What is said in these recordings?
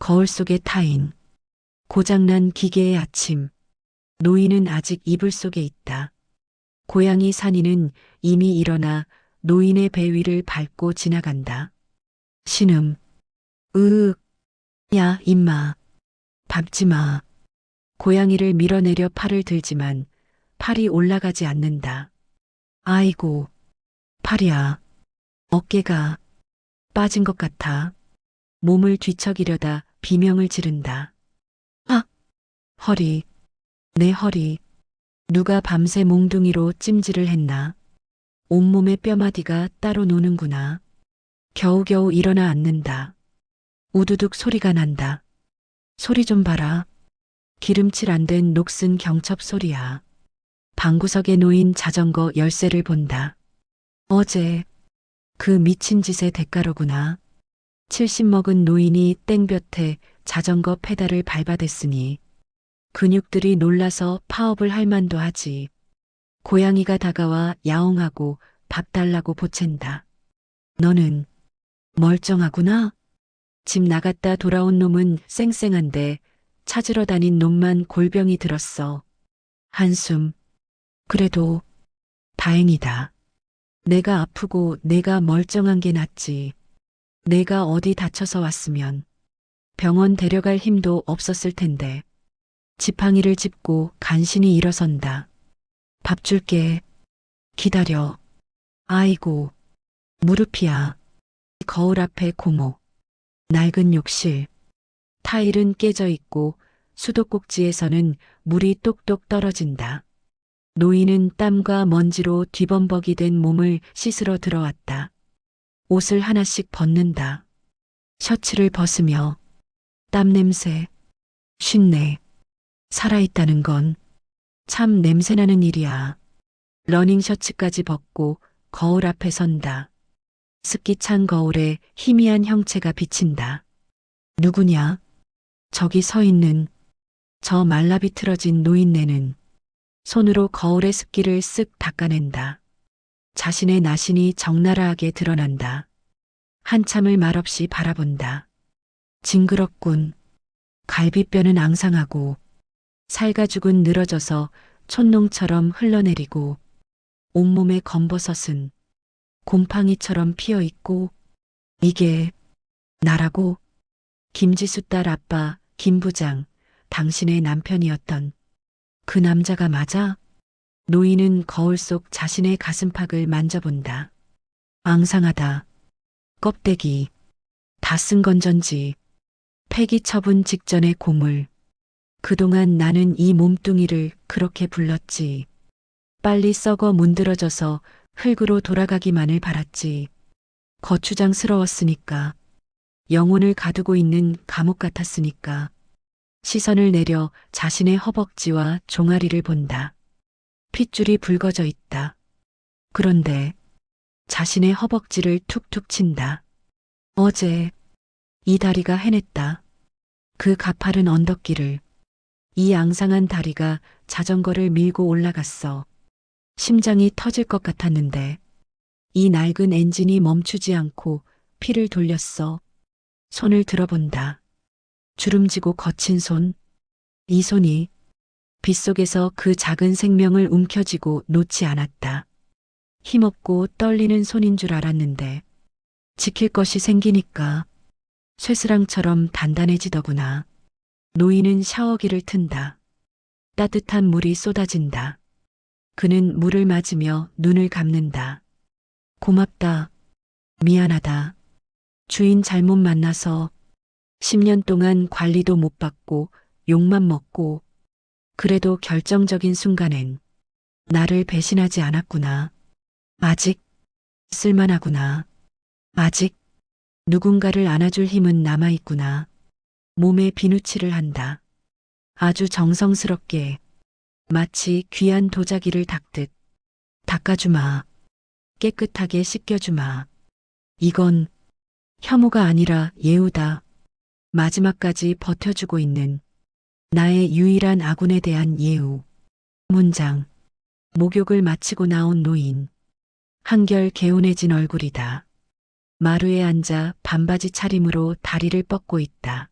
거울 속의 타인, 고장난 기계의 아침, 노인은 아직 이불 속에 있다. 고양이 산이는 이미 일어나 노인의 배 위를 밟고 지나간다. 신음, 으윽, 야, 임마, 밟지 마. 고양이를 밀어내려 팔을 들지만 팔이 올라가지 않는다. 아이고, 팔이야. 어깨가 빠진 것 같아. 몸을 뒤척이려다 비명을 지른다. 아, 허리, 내 허리. 누가 밤새 몽둥이로 찜질을 했나? 온몸의 뼈마디가 따로 노는구나. 겨우겨우 일어나 앉는다. 우두둑 소리가 난다. 소리 좀 봐라. 기름칠 안 된 녹슨 경첩 소리야. 방구석에 놓인 자전거 열쇠를 본다. 어제 그 미친 짓의 대가로구나. 70 먹은 노인이 땡볕에 자전거 페달을 밟아댔으니 근육들이 놀라서 파업을 할 만도 하지. 고양이가 다가와 야옹하고 밥 달라고 보챈다. 너는 멀쩡하구나. 집 나갔다 돌아온 놈은 쌩쌩한데 찾으러 다닌 놈만 골병이 들었어. 한숨. 그래도 다행이다. 내가 아프고 내가 멀쩡한 게 낫지. 내가 어디 다쳐서 왔으면 병원 데려갈 힘도 없었을 텐데. 지팡이를 짚고 간신히 일어선다. 밥 줄게. 기다려. 아이고, 무릎이야. 거울 앞에 고모. 낡은 욕실. 타일은 깨져 있고 수도꼭지에서는 물이 똑똑 떨어진다. 노인은 땀과 먼지로 뒤범벅이 된 몸을 씻으러 들어왔다. 옷을 하나씩 벗는다. 셔츠를 벗으며 땀 냄새, 쉰내, 살아있다는 건 참 냄새나는 일이야. 러닝 셔츠까지 벗고 거울 앞에 선다. 습기 찬 거울에 희미한 형체가 비친다. 누구냐? 저기 서 있는 저 말라비틀어진 노인네는 손으로 거울의 습기를 쓱 닦아낸다. 자신의 나신이 적나라하게 드러난다. 한참을 말없이 바라본다. 징그럽군. 갈비뼈는 앙상하고 살가죽은 늘어져서 촛농처럼 흘러내리고 온몸의 검버섯은 곰팡이처럼 피어있고 이게 나라고? 김지수 딸 아빠 김 부장, 당신의 남편이었던 그 남자가 맞아? 노인은 거울 속 자신의 가슴팍을 만져본다. 앙상하다. 껍데기. 다 쓴 건전지. 폐기 처분 직전의 고물. 그동안 나는 이 몸뚱이를 그렇게 불렀지. 빨리 썩어 문드러져서 흙으로 돌아가기만을 바랐지. 거추장스러웠으니까. 영혼을 가두고 있는 감옥 같았으니까. 시선을 내려 자신의 허벅지와 종아리를 본다. 핏줄이 붉어져 있다. 그런데 자신의 허벅지를 툭툭 친다. 어제 이 다리가 해냈다. 그 가파른 언덕길을. 이 앙상한 다리가 자전거를 밀고 올라갔어. 심장이 터질 것 같았는데 이 낡은 엔진이 멈추지 않고 피를 돌렸어. 손을 들어본다. 주름지고 거친 손. 이 손이 빗속에서 그 작은 생명을 움켜쥐고 놓지 않았다. 힘없고 떨리는 손인 줄 알았는데 지킬 것이 생기니까 쇠스랑처럼 단단해지더구나. 노인은 샤워기를 튼다. 따뜻한 물이 쏟아진다. 그는 물을 맞으며 눈을 감는다. 고맙다. 미안하다. 주인 잘못 만나서 10년 동안 관리도 못 받고 욕만 먹고 그래도 결정적인 순간엔 나를 배신하지 않았구나. 아직 쓸만하구나. 아직 누군가를 안아줄 힘은 남아있구나. 몸에 비누칠을 한다. 아주 정성스럽게 마치 귀한 도자기를 닦듯 닦아주마. 깨끗하게 씻겨주마. 이건 혐오가 아니라 예우다. 마지막까지 버텨주고 있는 나의 유일한 아군에 대한 예우. 문장. 목욕을 마치고 나온 노인. 한결 개운해진 얼굴이다. 마루에 앉아 반바지 차림으로 다리를 뻗고 있다.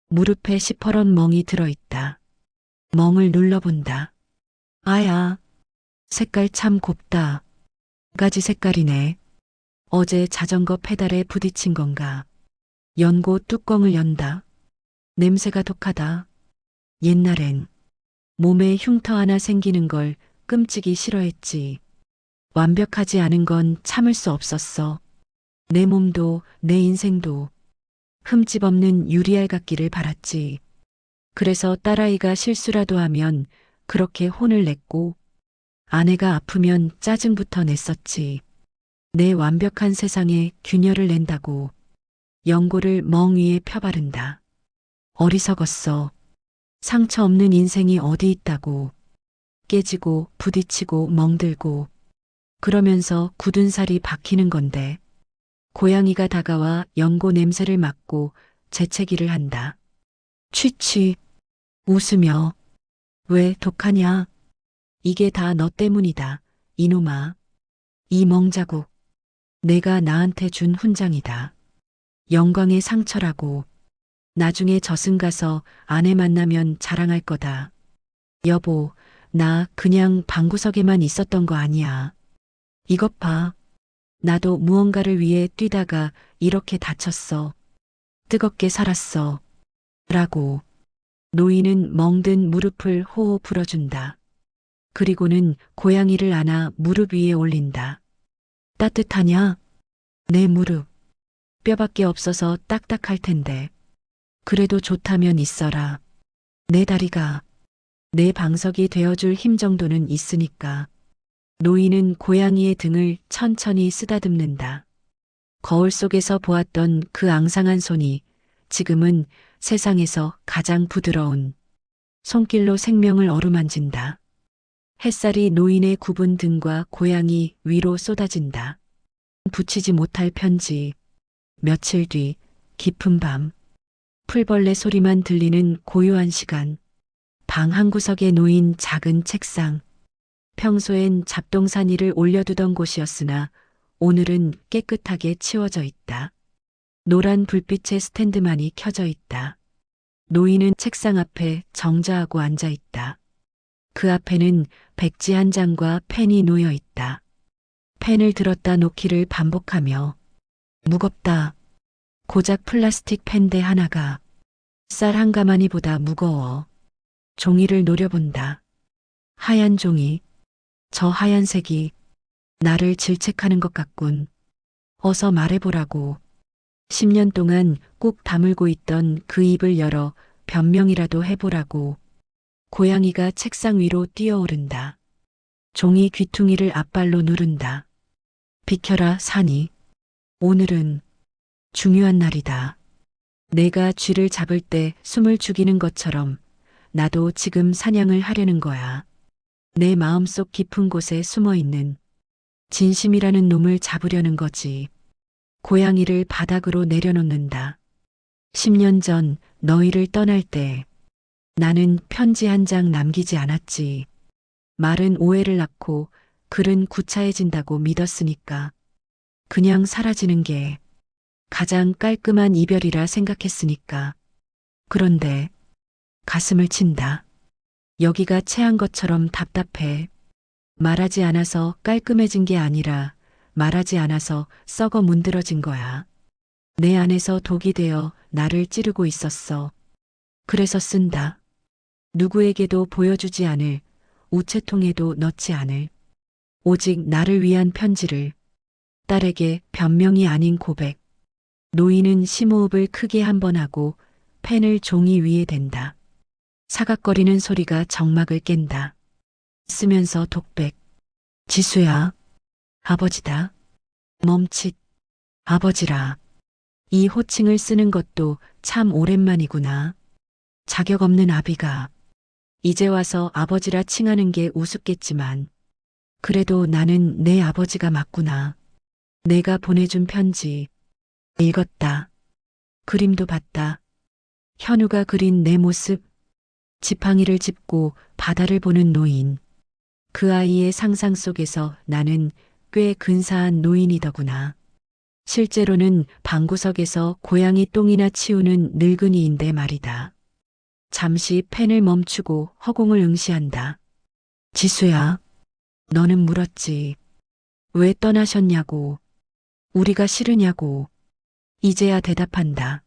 무릎에 시퍼런 멍이 들어있다. 멍을 눌러본다. 아야, 색깔 참 곱다. 가지 색깔이네. 어제 자전거 페달에 부딪힌 건가. 연고 뚜껑을 연다. 냄새가 독하다. 옛날엔 몸에 흉터 하나 생기는 걸 끔찍이 싫어했지. 완벽하지 않은 건 참을 수 없었어. 내 몸도 내 인생도 흠집 없는 유리알 같기를 바랐지. 그래서 딸아이가 실수라도 하면 그렇게 혼을 냈고 아내가 아프면 짜증부터 냈었지. 내 완벽한 세상에 균열을 낸다고 연고를 멍 위에 펴바른다. 어리석었어. 상처 없는 인생이 어디 있다고. 깨지고 부딪히고 멍들고 그러면서 굳은 살이 박히는 건데 고양이가 다가와 연고 냄새를 맡고 재채기를 한다. 취취 웃으며 왜 독하냐? 이게 다 너 때문이다. 이놈아. 이 멍자국. 내가 나한테 준 훈장이다. 영광의 상처라고. 나중에 저승 가서 아내 만나면 자랑할 거다. 여보, 나 그냥 방구석에만 있었던 거 아니야. 이것 봐. 나도 무언가를 위해 뛰다가 이렇게 다쳤어. 뜨겁게 살았어. 라고. 노인은 멍든 무릎을 호호 불어준다. 그리고는 고양이를 안아 무릎 위에 올린다. 따뜻하냐? 내 무릎. 뼈밖에 없어서 딱딱할 텐데. 그래도 좋다면 있어라. 내 다리가, 내 방석이 되어줄 힘 정도는 있으니까. 노인은 고양이의 등을 천천히 쓰다듬는다. 거울 속에서 보았던 그 앙상한 손이 지금은 세상에서 가장 부드러운 손길로 생명을 어루만진다. 햇살이 노인의 굽은 등과 고양이 위로 쏟아진다. 붙이지 못할 편지. 며칠 뒤 깊은 밤. 풀벌레 소리만 들리는 고요한 시간. 방 한 구석에 놓인 작은 책상. 평소엔 잡동사니를 올려두던 곳이었으나 오늘은 깨끗하게 치워져 있다. 노란 불빛의 스탠드만이 켜져 있다. 노인은 책상 앞에 정자하고 앉아 있다. 그 앞에는 백지 한 장과 펜이 놓여 있다. 펜을 들었다 놓기를 반복하며 무겁다. 고작 플라스틱 펜대 하나가 쌀 한 가마니보다 무거워. 종이를 노려본다. 하얀 종이. 저 하얀색이 나를 질책하는 것 같군. 어서 말해보라고. 10년 동안 꾹 다물고 있던 그 입을 열어 변명이라도 해보라고. 고양이가 책상 위로 뛰어오른다. 종이 귀퉁이를 앞발로 누른다. 비켜라, 산이. 오늘은 중요한 날이다. 내가 쥐를 잡을 때 숨을 죽이는 것처럼 나도 지금 사냥을 하려는 거야. 내 마음속 깊은 곳에 숨어 있는 진심이라는 놈을 잡으려는 거지. 고양이를 바닥으로 내려놓는다. 10년 전 너희를 떠날 때 나는 편지 한 장 남기지 않았지. 말은 오해를 낳고 글은 구차해진다고 믿었으니까. 그냥 사라지는 게 가장 깔끔한 이별이라 생각했으니까. 그런데 가슴을 친다. 여기가 체한 것처럼 답답해. 말하지 않아서 깔끔해진 게 아니라 말하지 않아서 썩어 문드러진 거야. 내 안에서 독이 되어 나를 찌르고 있었어. 그래서 쓴다. 누구에게도 보여주지 않을, 우체통에도 넣지 않을, 오직 나를 위한 편지를, 딸에게 변명이 아닌 고백. 노인은 심호흡을 크게 한 번 하고 펜을 종이 위에 댄다. 사각거리는 소리가 정막을 깬다. 쓰면서 독백. 지수야. 아버지다. 멈칫. 아버지라. 이 호칭을 쓰는 것도 참 오랜만이구나. 자격 없는 아비가. 이제 와서 아버지라 칭하는 게 우습겠지만 그래도 나는 내 아버지가 맞구나. 내가 보내준 편지. 읽었다. 그림도 봤다. 현우가 그린 내 모습. 지팡이를 짚고 바다를 보는 노인. 그 아이의 상상 속에서 나는 꽤 근사한 노인이더구나. 실제로는 방구석에서 고양이 똥이나 치우는 늙은이인데 말이다. 잠시 펜을 멈추고 허공을 응시한다. 지수야, 너는 물었지. 왜 떠나셨냐고. 우리가 싫으냐고. 이제야 대답한다.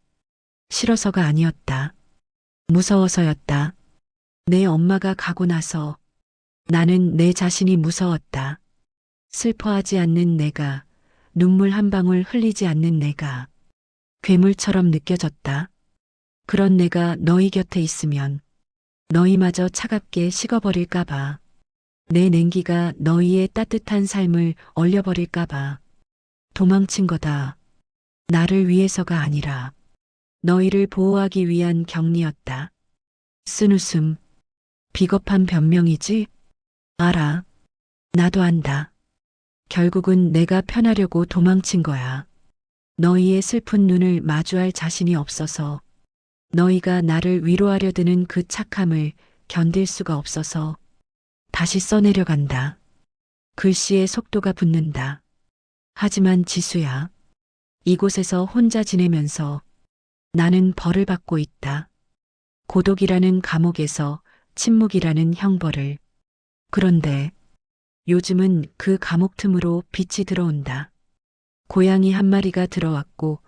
싫어서가 아니었다. 무서워서였다. 내 엄마가 가고 나서 나는 내 자신이 무서웠다. 슬퍼하지 않는 내가, 눈물 한 방울 흘리지 않는 내가 괴물처럼 느껴졌다. 그런 내가 너희 곁에 있으면 너희마저 차갑게 식어버릴까봐, 내 냉기가 너희의 따뜻한 삶을 얼려버릴까봐 도망친 거다. 나를 위해서가 아니라 너희를 보호하기 위한 격리였다. 쓴웃음, 비겁한 변명이지? 알아. 나도 안다. 결국은 내가 편하려고 도망친 거야. 너희의 슬픈 눈을 마주할 자신이 없어서, 너희가 나를 위로하려 드는 그 착함을 견딜 수가 없어서 다시 써내려간다. 글씨의 속도가 붙는다. 하지만 지수야, 이곳에서 혼자 지내면서 나는 벌을 받고 있다. 고독이라는 감옥에서 침묵이라는 형벌을. 그런데 요즘은 그 감옥 틈으로 빛이 들어온다. 고양이 한 마리가 들어왔고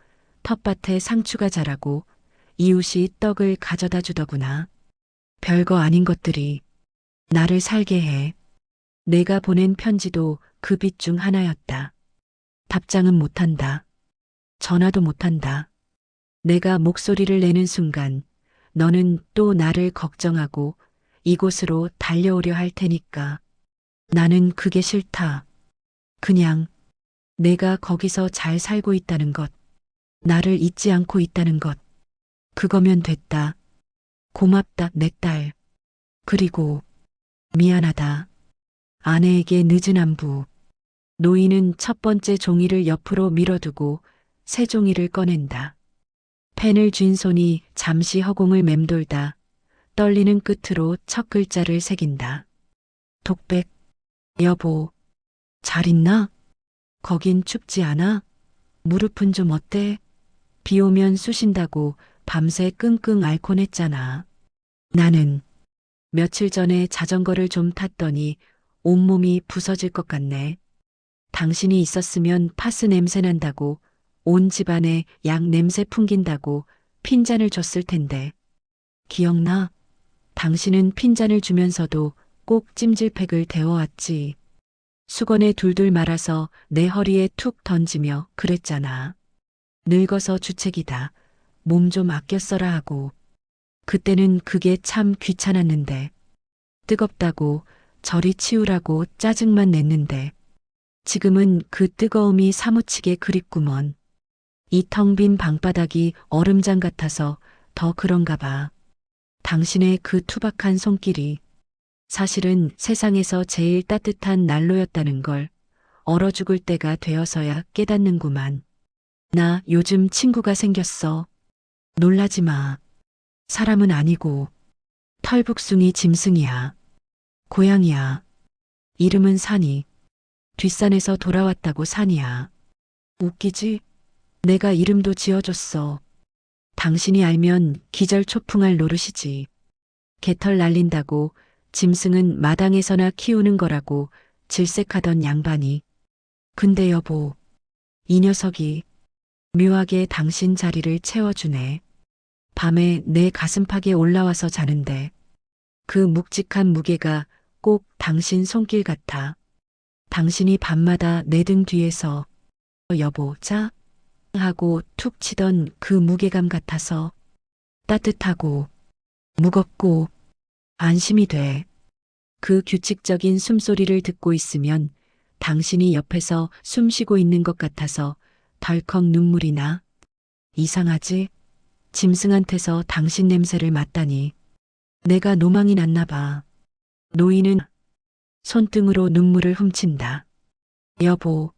텃밭에 상추가 자라고 이웃이 떡을 가져다 주더구나. 별거 아닌 것들이 나를 살게 해. 내가 보낸 편지도 그 빛 중 하나였다. 답장은 못한다. 전화도 못한다. 내가 목소리를 내는 순간 너는 또 나를 걱정하고 이곳으로 달려오려 할 테니까. 나는 그게 싫다. 그냥 내가 거기서 잘 살고 있다는 것, 나를 잊지 않고 있다는 것, 그거면 됐다. 고맙다, 내 딸. 그리고 미안하다. 아내에게 늦은 안부. 노인은 첫 번째 종이를 옆으로 밀어두고 새 종이를 꺼낸다. 펜을 쥔 손이 잠시 허공을 맴돌다 떨리는 끝으로 첫 글자를 새긴다. 독백. 여보, 잘 있나? 거긴 춥지 않아? 무릎은 좀 어때? 비 오면 쑤신다고 밤새 끙끙 앓곤 했잖아. 나는 며칠 전에 자전거를 좀 탔더니 온몸이 부서질 것 같네. 당신이 있었으면 파스 냄새 난다고, 온 집안에 약 냄새 풍긴다고 핀잔을 줬을 텐데. 기억나? 당신은 핀잔을 주면서도 꼭 찜질팩을 데워왔지. 수건에 둘둘 말아서 내 허리에 툭 던지며 그랬잖아. 늙어서 주책이다. 몸 좀 아껴 써라 하고. 그때는 그게 참 귀찮았는데. 뜨겁다고 저리 치우라고 짜증만 냈는데. 지금은 그 뜨거움이 사무치게 그립구먼. 이 텅 빈 방바닥이 얼음장 같아서 더 그런가 봐. 당신의 그 투박한 손길이 사실은 세상에서 제일 따뜻한 난로였다는 걸 얼어 죽을 때가 되어서야 깨닫는구만. 나 요즘 친구가 생겼어. 놀라지 마. 사람은 아니고 털북숭이 짐승이야. 고양이야. 이름은 산이. 뒷산에서 돌아왔다고 산이야. 웃기지? 내가 이름도 지어줬어. 당신이 알면 기절초풍할 노릇이지. 개털 날린다고 짐승은 마당에서나 키우는 거라고 질색하던 양반이. 근데 여보, 이 녀석이 묘하게 당신 자리를 채워주네. 밤에 내 가슴팍에 올라와서 자는데 그 묵직한 무게가 꼭 당신 손길 같아. 당신이 밤마다 내 등 뒤에서 여보 자 하고 툭 치던 그 무게감 같아서 따뜻하고 무겁고 안심이 돼. 그 규칙적인 숨소리를 듣고 있으면 당신이 옆에서 숨 쉬고 있는 것 같아서 덜컥 눈물이 나. 이상하지? 짐승한테서 당신 냄새를 맡다니. 내가 노망이 났나 봐. 노인은 손등으로 눈물을 훔친다. 여보,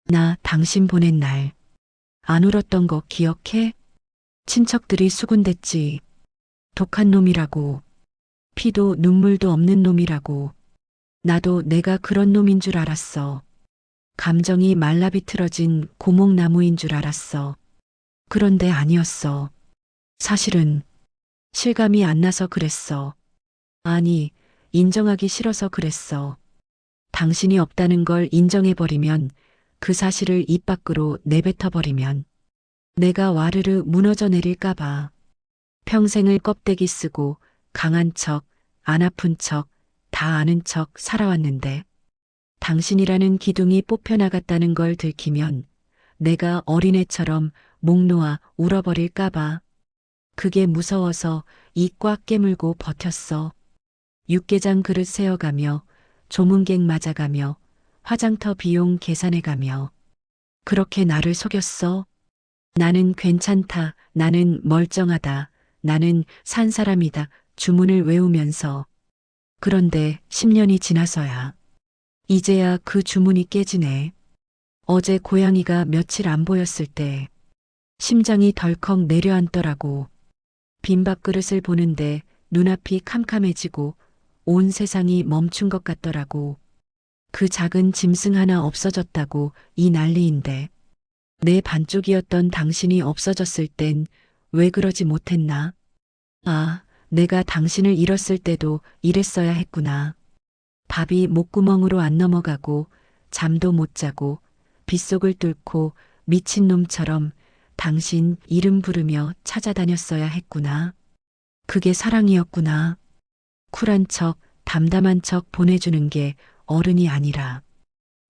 나 당신 보낸 날 안 울었던 거 기억해? 친척들이 수군댔지. 독한 놈이라고. 피도 눈물도 없는 놈이라고. 나도 내가 그런 놈인 줄 알았어. 감정이 말라비틀어진 고목나무인 줄 알았어. 그런데 아니었어. 사실은 실감이 안 나서 그랬어. 아니, 인정하기 싫어서 그랬어. 당신이 없다는 걸 인정해버리면, 그 사실을 입 밖으로 내뱉어버리면 내가 와르르 무너져 내릴까봐. 평생을 껍데기 쓰고 강한 척, 안 아픈 척, 다 아는 척 살아왔는데 당신이라는 기둥이 뽑혀나갔다는 걸 들키면 내가 어린애처럼 목 놓아 울어버릴까봐. 그게 무서워서 입 꽉 깨물고 버텼어. 육개장 그릇 세어가며 조문객 맞아가며 화장터 비용 계산해가며 그렇게 나를 속였어. 나는 괜찮다. 나는 멀쩡하다. 나는 산 사람이다. 주문을 외우면서. 그런데 10년이 지나서야 이제야 그 주문이 깨지네. 어제 고양이가 며칠 안 보였을 때 심장이 덜컥 내려앉더라고. 빈 밥그릇을 보는데 눈앞이 캄캄해지고 온 세상이 멈춘 것 같더라고. 그 작은 짐승 하나 없어졌다고 이 난리인데 내 반쪽이었던 당신이 없어졌을 땐 왜 그러지 못했나? 아, 내가 당신을 잃었을 때도 이랬어야 했구나. 밥이 목구멍으로 안 넘어가고 잠도 못 자고 빗속을 뚫고 미친놈처럼 당신 이름 부르며 찾아다녔어야 했구나. 그게 사랑이었구나. 쿨한 척, 담담한 척 보내주는 게 어른이 아니라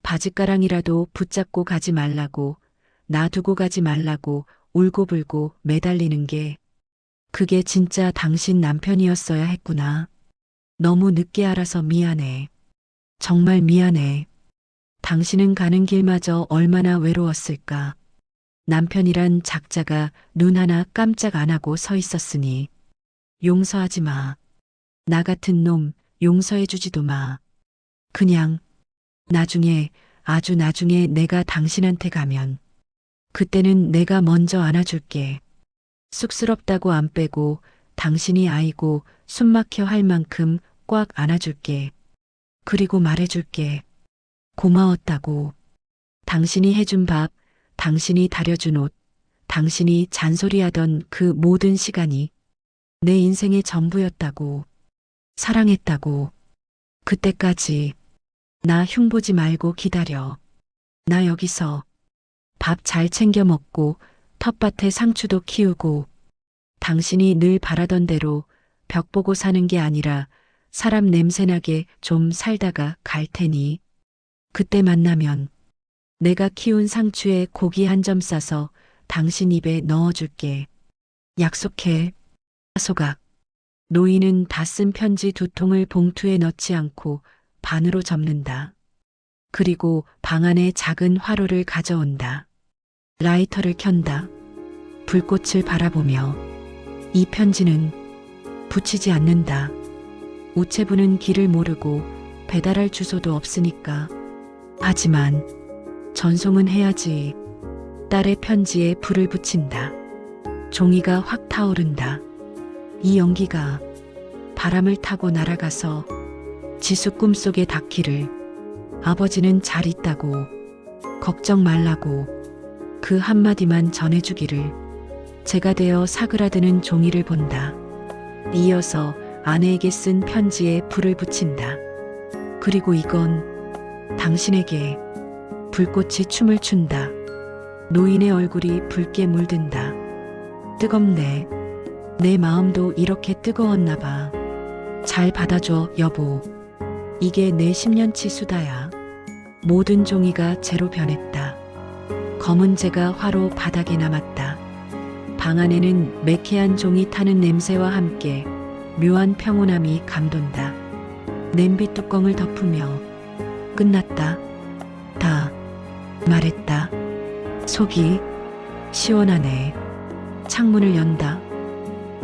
바짓가랑이라도 붙잡고 가지 말라고, 놔두고 가지 말라고 울고불고 매달리는 게 그게 진짜 당신 남편이었어야 했구나. 너무 늦게 알아서 미안해. 정말 미안해. 당신은 가는 길마저 얼마나 외로웠을까. 남편이란 작자가 눈 하나 깜짝 안 하고 서 있었으니 용서하지 마. 나 같은 놈 용서해주지도 마. 그냥 나중에, 아주 나중에 내가 당신한테 가면 그때는 내가 먼저 안아줄게. 쑥스럽다고 안 빼고 당신이 아이고 숨막혀 할 만큼 꽉 안아줄게. 그리고 말해줄게. 고마웠다고. 당신이 해준 밥, 당신이 다려준 옷, 당신이 잔소리하던 그 모든 시간이 내 인생의 전부였다고. 사랑했다고. 그때까지 나 흉보지 말고 기다려. 나 여기서 밥 잘 챙겨 먹고 텃밭에 상추도 키우고 당신이 늘 바라던 대로 벽 보고 사는 게 아니라 사람 냄새나게 좀 살다가 갈 테니 그때 만나면 내가 키운 상추에 고기 한 점 싸서 당신 입에 넣어줄게. 약속해. 소각. 노인은 다 쓴 편지 2통을 봉투에 넣지 않고 반으로 접는다. 그리고 방 안에 작은 화로를 가져온다. 라이터를 켠다. 불꽃을 바라보며 이 편지는 붙이지 않는다. 우체부는 길을 모르고 배달할 주소도 없으니까. 하지만 전송은 해야지. 딸의 편지에 불을 붙인다. 종이가 확 타오른다. 이 연기가 바람을 타고 날아가서 지수 꿈속에 닿기를. 아버지는 잘 있다고, 걱정 말라고 그 한마디만 전해주기를. 제가 되어 사그라드는 종이를 본다. 이어서 아내에게 쓴 편지에 불을 붙인다. 그리고 이건 당신에게. 불꽃이 춤을 춘다. 노인의 얼굴이 붉게 물든다. 뜨겁네. 내 마음도 이렇게 뜨거웠나 봐. 잘 받아줘, 여보. 이게 내 10년치 수다야. 모든 종이가 재로 변했다. 검은 재가 화로 바닥에 남았다. 방 안에는 매캐한 종이 타는 냄새와 함께 묘한 평온함이 감돈다. 냄비 뚜껑을 덮으며 끝났다. 다 말했다. 속이 시원하네. 창문을 연다.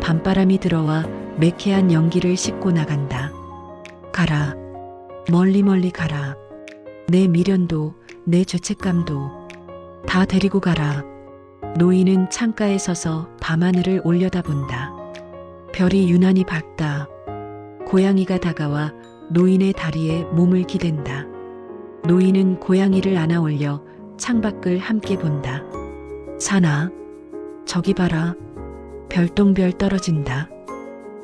밤바람이 들어와 매캐한 연기를 싣고 나간다. 가라. 멀리 멀리 가라. 내 미련도 내 죄책감도 다 데리고 가라. 노인은 창가에 서서 밤하늘을 올려다본다. 별이 유난히 밝다. 고양이가 다가와 노인의 다리에 몸을 기댄다. 노인은 고양이를 안아 올려 창밖을 함께 본다. 사나, 저기 봐라. 별똥별 떨어진다.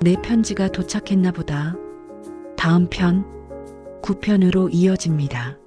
내 편지가 도착했나 보다. 다음 편, 9편으로 이어집니다.